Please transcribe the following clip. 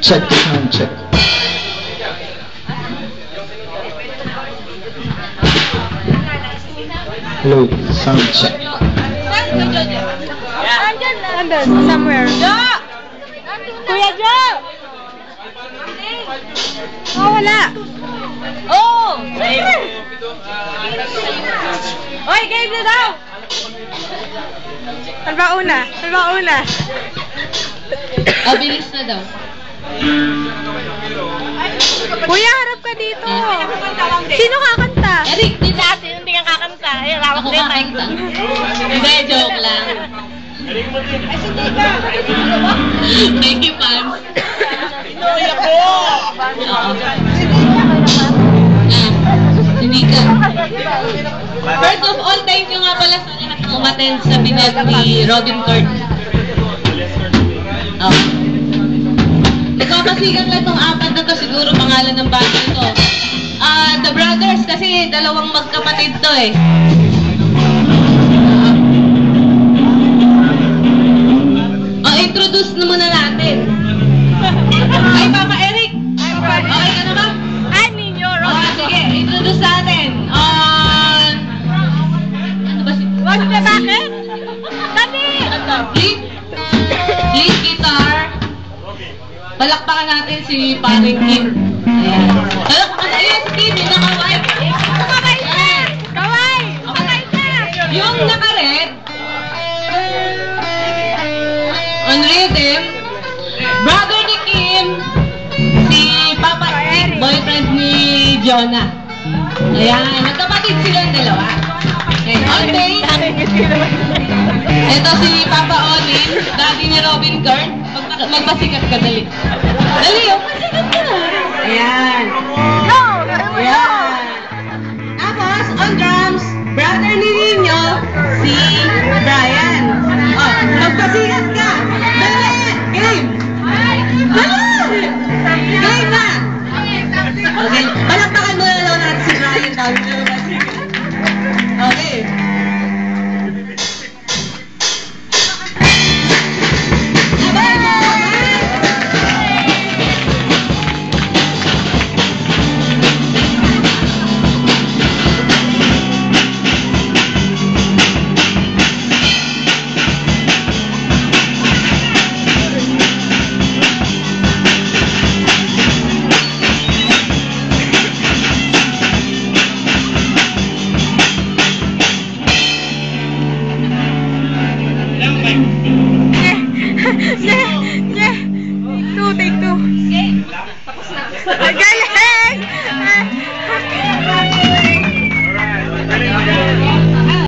Check the sound check. Hello, sound check. Andun, somewhere. Jo! Kuya Jo! Oh, wala. Oh! Oy, game na daw! Salba una. Oh, bilis na daw. Kuya, harap ka dito. Sino kakanta? Eric, di ba? Hindi ka kakanta. Ay, rawak Ako din. kakanta. Hindi, joke lang. Thank you, fans. Hindi ka. First of all, thank you nga pala sa lahat na umattend sa binag ni Robin Court. Nagpapasigang lang itong apat na to, siguro pangalan ng banda ito. The Brothers, kasi dalawang magkapatid to eh. Introduce na muna natin. Ay, Papa Eric! Okay ka na ba? Ay, Ninyo, Robin. Sige, introduce natin. Ano ba si... Wag na bakit? Dali! Lead guitar. Palakpakan natin si Paring Kim. Ayan. Palakpakan natin si Kim, yung nakaway. Kaway na! Kaway! Kaway na! Yung naka-red, on rhythm, brother ni Kim, si Papa Eric, boyfriend ni Jonah. Ayan, magkapatid silang dalawa. Okay, on bass, ito si Papa Onin, daddy ni Robin Kern. Magpasikat ka, dali. Dali, magpasikat ka na. Ayan. No! Ayan. Tapos, on drums, brother ni Nino, si Brian. Oh, magpasikat ka. Dali! Game! Dali! Game na! Okay, palakpakan mo na lang natin si Brian. Dami na magpasikat. Okay. Take two. Ay,